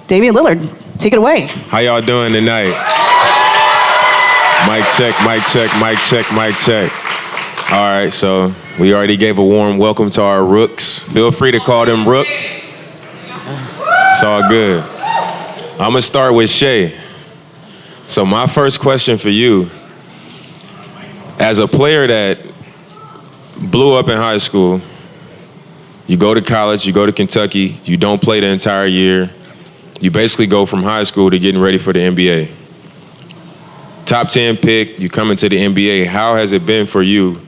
Damian Lillard, take it away. How y'all doing tonight? Mic check, mic check, mic check, mic check. All right, so we already gave a warm welcome to our rooks. Feel free to call them rook. It's all good. I'm gonna start with Shay. So my first question for you, as a player that blew up in high school, you go to college, you go to Kentucky, you don't play the entire year. You basically go from high school to getting ready for the NBA. Top 10 pick, you come into the NBA. How has it been for you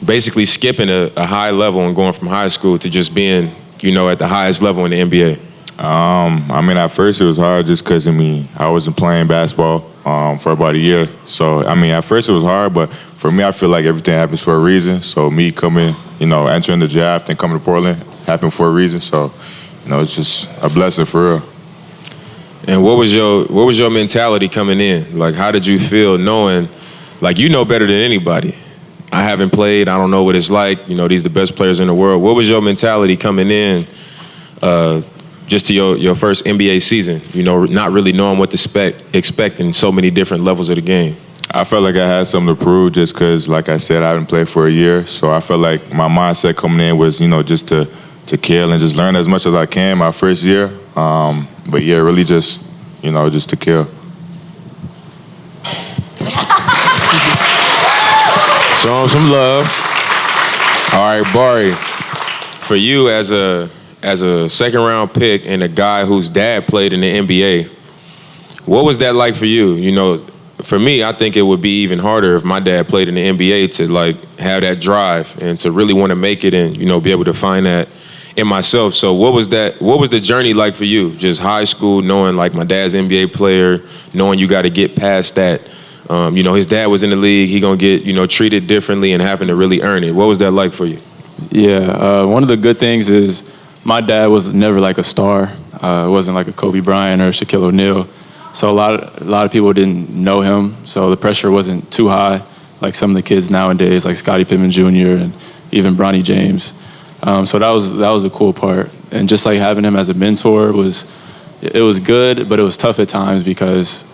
basically skipping a high level and going from high school to just being, at the highest level in the NBA? At first it was hard just because, I wasn't playing basketball for about a year. So, at first it was hard, but for me, I feel like everything happens for a reason. So me coming, entering the draft and coming to Portland happened for a reason. So, it's just a blessing for real. And what was your mentality coming in? Like, how did you feel knowing, better than anybody? I haven't played. I don't know what it's like. These are the best players in the world. What was your mentality coming in just to your first NBA season, not really knowing what to expect in so many different levels of the game? I felt like I had something to prove just because, like I said, I haven't played for a year. So I felt like my mindset coming in was, just to kill and just learn as much as I can my first year. But yeah, really just, just to kill. Show him some love. All right, Bari, for you as a second round pick and a guy whose dad played in the NBA, what was that like for you? For me, I think it would be even harder if my dad played in the NBA to have that drive and to really want to make it and, be able to find that in myself. So what was the journey like for you? Just high school, knowing my dad's NBA player, knowing you got to get past that. His dad was in the league, he gonna get, treated differently and having to really earn it. What was that like for you? Yeah, one of the good things is my dad was never like a star. It wasn't like a Kobe Bryant or Shaquille O'Neal. So a lot of people didn't know him, so the pressure wasn't too high like some of the kids nowadays, like Scottie Pippen Jr. and even Bronny James. So that was the cool part. And just like having him as a mentor was good, but it was tough at times because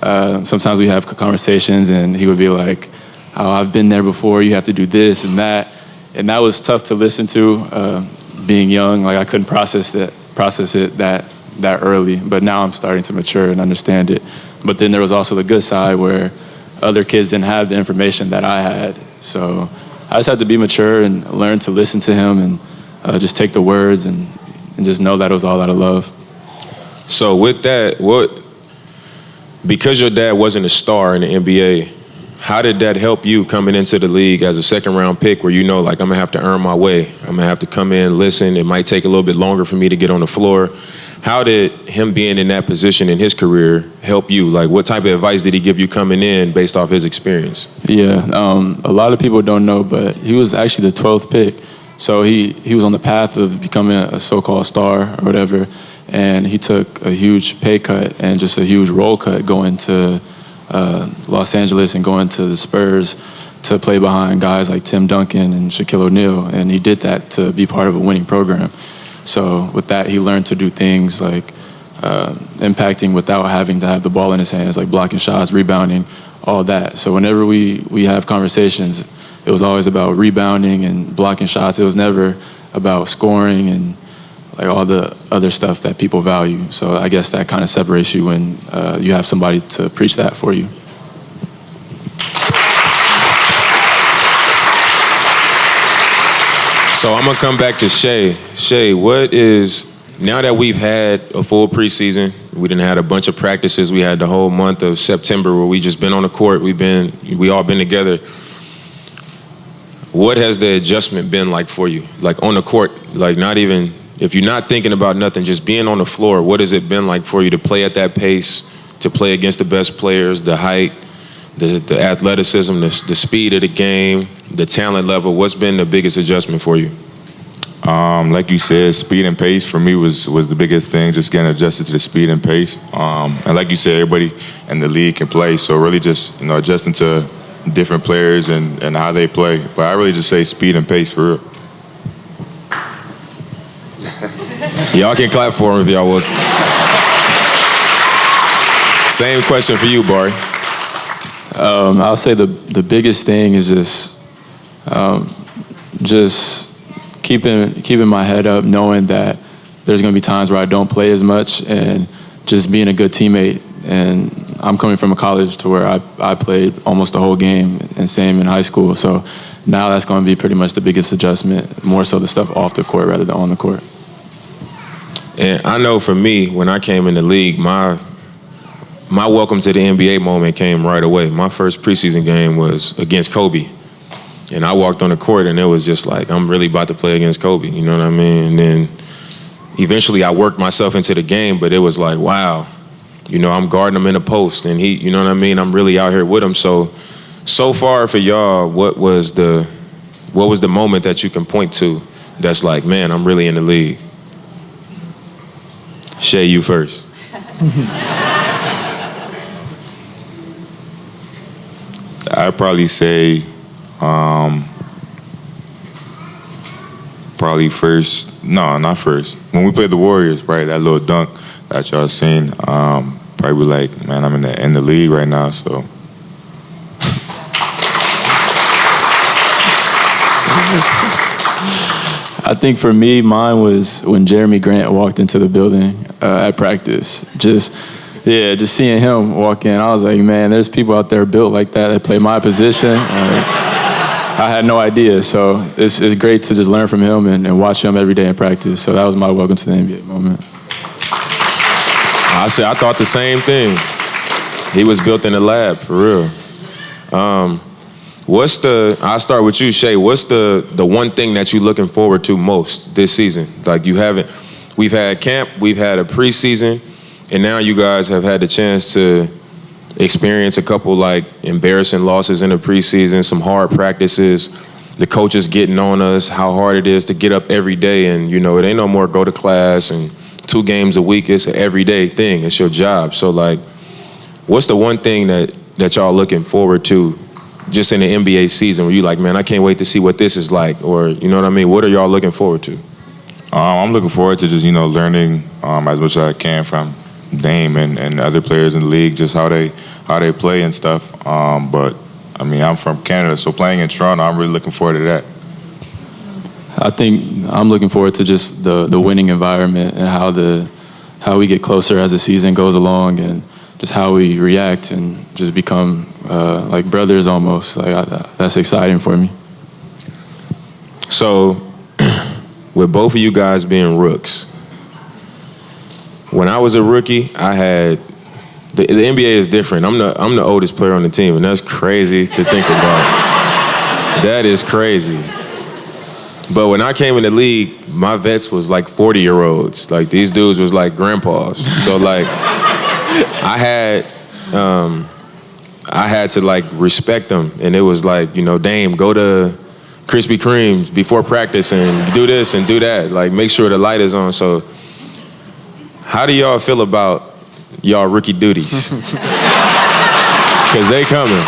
sometimes we have conversations and he would be like, "Oh, I've been there before, you have to do this and that." And that was tough to listen to being young. I couldn't process it that early, but now I'm starting to mature and understand it. But then there was also the good side where other kids didn't have the information that I had. So I just had to be mature and learn to listen to him and just take the words and just know that it was all out of love. So with that, because your dad wasn't a star in the NBA, how did that help you coming into the league as a second round pick where I'm going to have to earn my way? I'm going to have to come in, listen. It might take a little bit longer for me to get on the floor. How did him being in that position in his career help you? What type of advice did he give you coming in based off his experience? Yeah, a lot of people don't know, but he was actually the 12th pick. So he was on the path of becoming a so-called star or whatever, and he took a huge pay cut and just a huge role cut going to Los Angeles and going to the Spurs to play behind guys like Tim Duncan and Shaquille O'Neal, and he did that to be part of a winning program. So with that, he learned to do things like impacting without having to have the ball in his hands, like blocking shots, rebounding, all that. So whenever we have conversations, it was always about rebounding and blocking shots. It was never about scoring and all the other stuff that people value. So I guess that kind of separates you when you have somebody to preach that for you. So I'm going to come back to Shay. Shay, now that we've had a full preseason, we done had a bunch of practices, we had the whole month of September where we just been on the court, we all been together. What has the adjustment been like for you? On the court, not even, if you're not thinking about nothing, just being on the floor, what has it been like for you to play at that pace, to play against the best players, the height, the athleticism, the speed of the game, the talent level? What's been the biggest adjustment for you? Like you said, speed and pace for me was the biggest thing, just getting adjusted to the speed and pace. And like you said, everybody in the league can play, so really just adjusting to different players and how they play. But I really just say speed and pace for real. Y'all can clap for him if y'all want to. Same question for you, Bari. I'll say the biggest thing is just keeping my head up, knowing that there's going to be times where I don't play as much, and just being a good teammate. And I'm coming from a college to where I played almost the whole game, and same in high school. So now that's going to be pretty much the biggest adjustment, more so the stuff off the court rather than on the court. And I know for me, when I came in the league, my welcome to the NBA moment came right away. My first preseason game was against Kobe. And I walked on the court, and it was just like, I'm really about to play against Kobe, you know what I mean? And then eventually I worked myself into the game, but it was like, wow, you know, I'm guarding him in the post, and he, you know what I mean? I'm really out here with him. So far for y'all, what was the moment that you can point to that's like, man, I'm really in the league? Shay, you first. I'd probably say probably first. No, not first. When we played the Warriors, right, that little dunk that y'all seen, probably like, man, I'm in the league right now, so. I think for me, mine was when Jeremy Grant walked into the building at practice. Just seeing him walk in, I was like, man, there's people out there built like that play my position. I had no idea, so it's great to just learn from him and watch him every day in practice. So that was my welcome to the NBA moment. I thought the same thing. He was built in the lab, for real. I'll start with you, Shay. What's the one thing that you're looking forward to most this season? Like we've had camp, we've had a preseason, and now you guys have had the chance to experience a couple like embarrassing losses in the preseason, some hard practices, the coaches getting on us, how hard it is to get up every day, and you know, it ain't no more go to class and 2 games a week. It's an everyday thing. It's your job. So like, what's the one thing that y'all looking forward to just in the NBA season where you like, man, I can't wait to see what this is like, or you know what I mean? What are y'all looking forward to? I'm looking forward to just, you know, learning as much as I can from Dame and other players in the league, just how they play and stuff. But I mean, I'm from Canada, so playing in Toronto, I'm really looking forward to that. I think I'm looking forward to just the winning environment and how we get closer as the season goes along, and just how we react and just become like brothers almost. Like that's exciting for me. So, with both of you guys being rooks, when I was a rookie, I had the NBA is different. I'm the oldest player on the team, and that's crazy to think about. That is crazy. But when I came in the league, my vets was like 40-year-olds. Like these dudes was like grandpas. So like I had to like respect them, and it was like, you know, Dame, go to Krispy Kremes before practice and do this and do that. Like make sure the light is on. So how do y'all feel about y'all rookie duties? Because they coming.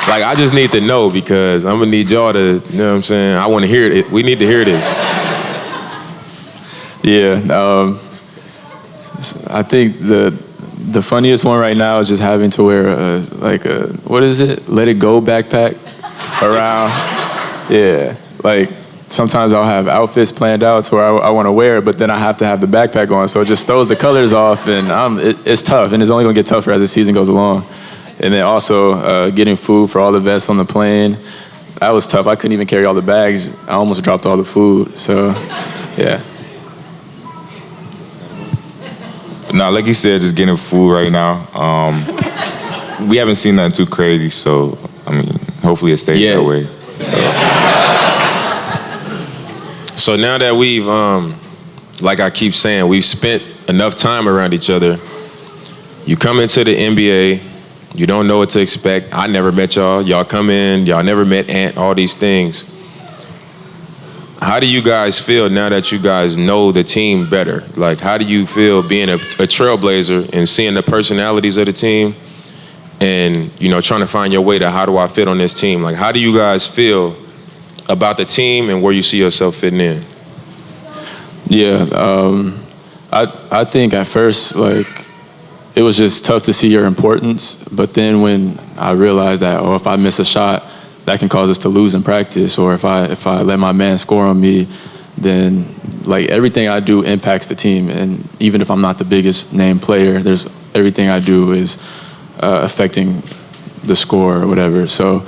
Like, I just need to know, because I'm going to need y'all to, you know what I'm saying? I want to hear it. We need to hear this. Yeah. I think the funniest one right now is just having to wear what is it? Let It Go backpack around. Yeah. Like, sometimes I'll have outfits planned out to where I want to wear it, but then I have to have the backpack on, so it just throws the colors off, and it's tough, and it's only going to get tougher as the season goes along. And then also getting food for all the vets on the plane. That was tough. I couldn't even carry all the bags. I almost dropped all the food. So, yeah. No, like you said, just getting food right now. We haven't seen nothing too crazy, so, I mean, hopefully it stays that way. So now that we've, like I keep saying, we've spent enough time around each other, you come into the NBA, you don't know what to expect. I never met y'all. Y'all come in, y'all never met Ant, all these things. How do you guys feel now that you guys know the team better? Like, how do you feel being a trailblazer and seeing the personalities of the team and, you know, trying to find your way to how do I fit on this team? Like, how do you guys feel about the team and where you see yourself fitting in? Yeah, I think at first, like, it was just tough to see your importance. But then when I realized that, oh, if I miss a shot, that can cause us to lose in practice. Or if I let my man score on me, then like everything I do impacts the team. And even if I'm not the biggest name player, everything I do is affecting the score or whatever. So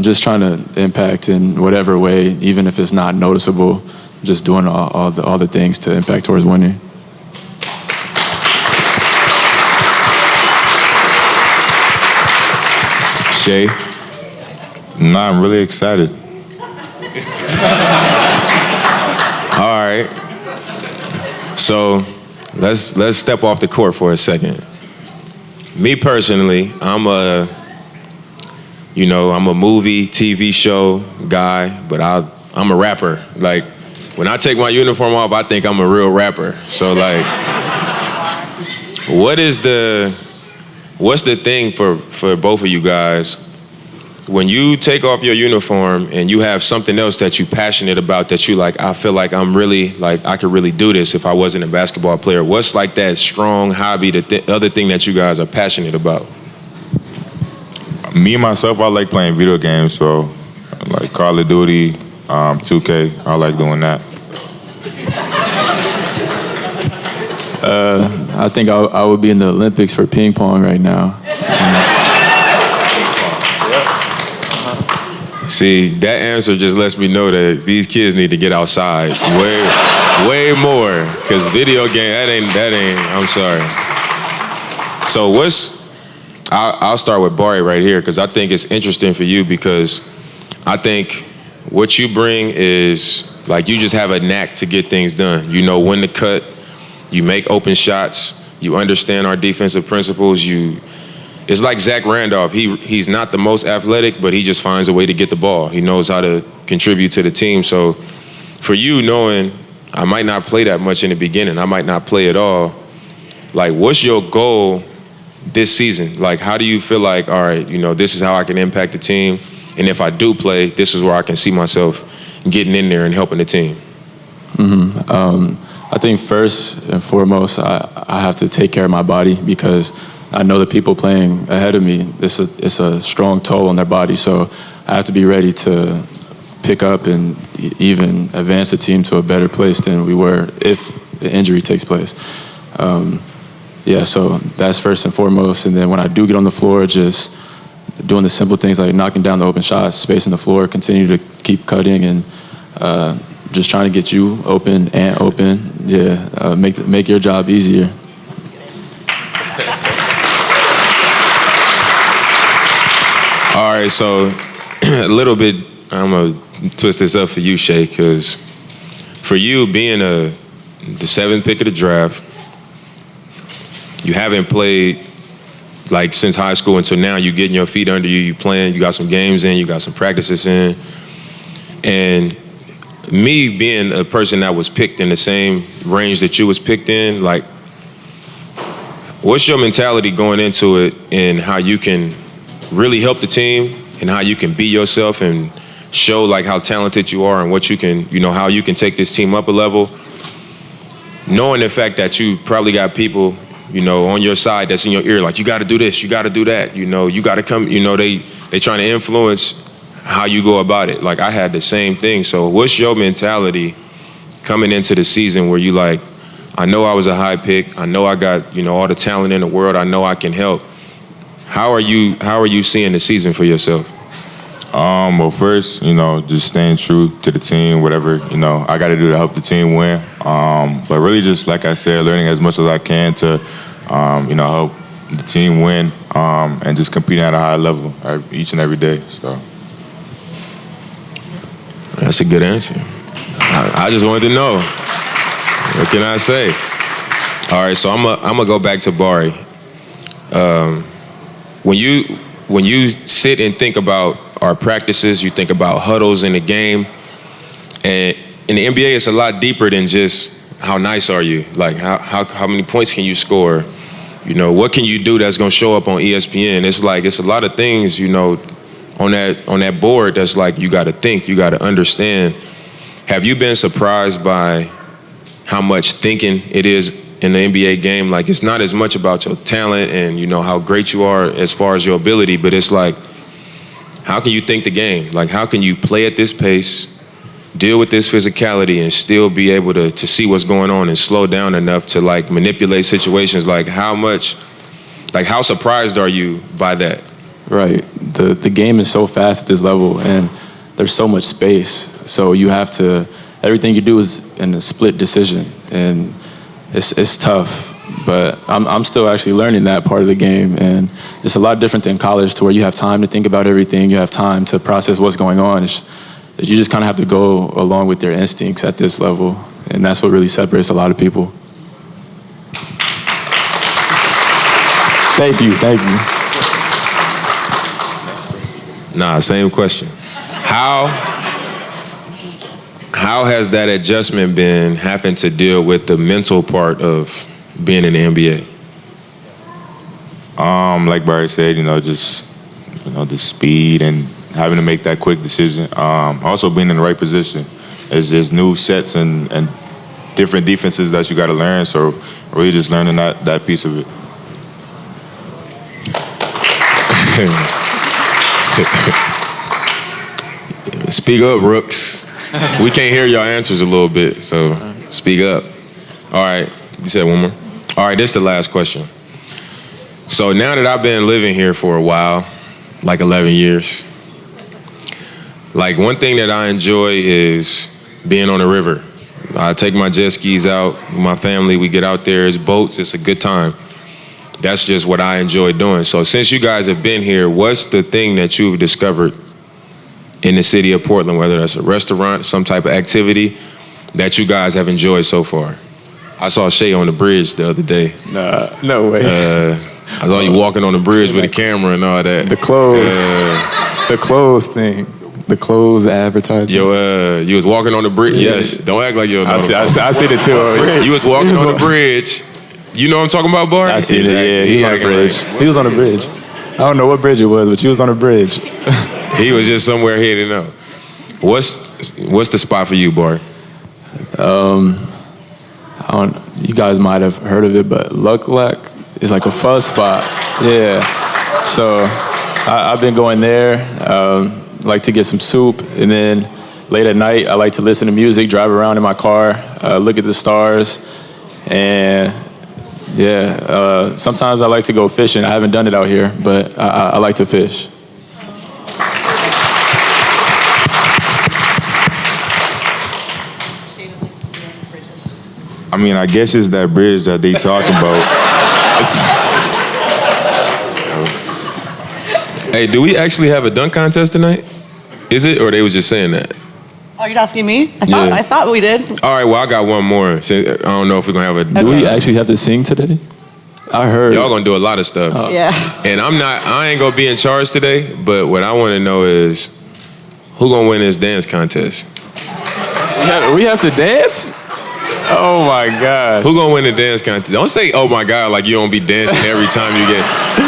just trying to impact in whatever way, even if it's not noticeable, just doing all the things to impact towards winning. Shay? Nah, I'm really excited. All right. So let's step off the court for a second. Me personally, I'm a movie, TV show guy, but I'm a rapper. Like, when I take my uniform off, I think I'm a real rapper. So like, what's the thing for both of you guys when you take off your uniform and you have something else that you're passionate about that you like, I feel like I'm really, like, I could really do this if I wasn't a basketball player? What's like that strong hobby, the other thing that you guys are passionate about? Me, myself, I like playing video games, so like Call of Duty, 2K, I like doing that. I think I would be in the Olympics for ping pong right now. See, that answer just lets me know that these kids need to get outside way more, because video game, that ain't, I'm sorry. So I'll start with Bari right here, because I think it's interesting for you, because I think what you bring is, like, you just have a knack to get things done. You know when to cut, you make open shots, you understand our defensive principles, it's like Zach Randolph. He's not the most athletic, but he just finds a way to get the ball. He knows how to contribute to the team. So for you, knowing I might not play that much in the beginning, I might not play at all, like, what's your goal this season? Like, how do you feel like, all right, this is how I can impact the team, and if I do play, this is where I can see myself getting in there and helping the team? I think first and foremost, I have to take care of my body, because I know the people playing ahead of me, it's a strong toll on their body. So I have to be ready to pick up and even advance the team to a better place than we were if the injury takes place. So that's first and foremost. And then when I do get on the floor, just doing the simple things like knocking down the open shots, spacing the floor, continue to keep cutting, and just trying to get you open and open. Make your job easier. All right, so a little bit, I'm going to twist this up for you, Shay, because for you being the 7th pick of the draft, you haven't played like since high school until now. You getting your feet under you, you playing, you got some games in, you got some practices in. And me being a person that was picked in the same range that you was picked in, like, what's your mentality going into it and how you can really help the team and how you can be yourself and show like how talented you are and what you can, how you can take this team up a level, knowing the fact that you probably got people, on your side that's in your ear, like, you got to do this, you got to do that, you got to come, they trying to influence how you go about it. Like, I had the same thing. So what's your mentality coming into the season where you like, I know I was a high pick, I know I got, all the talent in the world, I know I can help. How are you seeing the season for yourself? Well, first, just staying true to the team, whatever, I got to do to help the team win. But really just, like I said, learning as much as I can to, help the team win, and just competing at a high level each and every day, so. That's a good answer. I just wanted to know. What can I say? All right, so I'm gonna go back to Bari. When you sit and think about our practices, you think about huddles in the game, and in the NBA, it's a lot deeper than just how nice are you. Like, how many points can you score? What can you do that's gonna show up on ESPN? It's like, it's a lot of things, on that board that's like, you gotta think, you gotta understand. Have you been surprised by how much thinking it is in the NBA game, like it's not as much about your talent and you know how great you are as far as your ability, but it's like, how can you think the game? Like, how can you play at this pace, deal with this physicality, and still be able to see what's going on and slow down enough to like manipulate situations? Like, how surprised are you by that? Right. The game is so fast at this level, and there's so much space. So you have to, everything you do is in a split decision, and it's tough. But I'm still actually learning that part of the game, and it's a lot different than college, to where you have time to think about everything, you have time to process what's going on. You just kind of have to go along with your instincts at this level, and that's what really separates a lot of people. Thank you. Nah, same question. How has that adjustment been having to deal with the mental part of being in the NBA? Like Barry said, just the speed and having to make that quick decision. Also being in the right position. There's new sets and different defenses that you got to learn. So really just learning that piece of it. Speak up, Rooks. We can't hear y'all answers a little bit, so speak up. All right, you said one more. All right, this is the last question. So now that I've been living here for a while, like 11 years, like one thing that I enjoy is being on the river. I take my jet skis out with my family. We get out there. It's boats. It's a good time. That's just what I enjoy doing. So since you guys have been here, what's the thing that you've discovered in the city of Portland, whether that's a restaurant, some type of activity that you guys have enjoyed so far? I saw Shay on the bridge the other day. Nah, no way. I saw you walking on the bridge with a camera and all that. The clothes thing. The clothes advertising. You was walking on the bridge. Yeah. Yes, don't act like you don't know. I see it too. You was walking on the bridge. You know what I'm talking about, Bar? I see it, yeah. He was on the bridge. He was on the bridge. I don't know what bridge it was, but he was on the bridge. He was just somewhere he didn't know. What's the spot for you, Bar? You guys might have heard of it, but Luck is like a fuzz spot. Yeah. So I've been going there, like to get some soup, and then late at night I like to listen to music, drive around in my car, look at the stars, and yeah. Sometimes I like to go fishing. I haven't done it out here, but I like to fish. I mean, I guess it's that bridge that they talking about. Hey, do we actually have a dunk contest tonight? Is it, or they was just saying that? Oh, you're asking me? I thought we did. All right, well, I got one more. I don't know if we're gonna have a. Do we actually have to sing today? I heard. Y'all gonna do a lot of stuff. Yeah. And I ain't gonna be in charge today, but what I wanna know is who gonna win this dance contest? We have to dance? Oh my gosh. Who gonna win the dance contest? Don't say, oh my God, like you don't be dancing every time you get,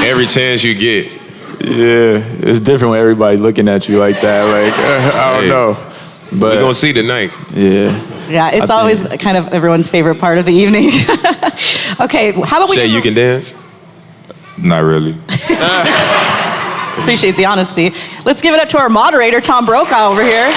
every chance you get. Yeah, it's different when everybody looking at you like that. Like, I don't know. But we're gonna see tonight. Yeah. Yeah, it's always kind of everyone's favorite part of the evening. Okay, how about we... Shay, you can dance? Not really. Appreciate the honesty. Let's give it up to our moderator, Tom Brokaw, over here.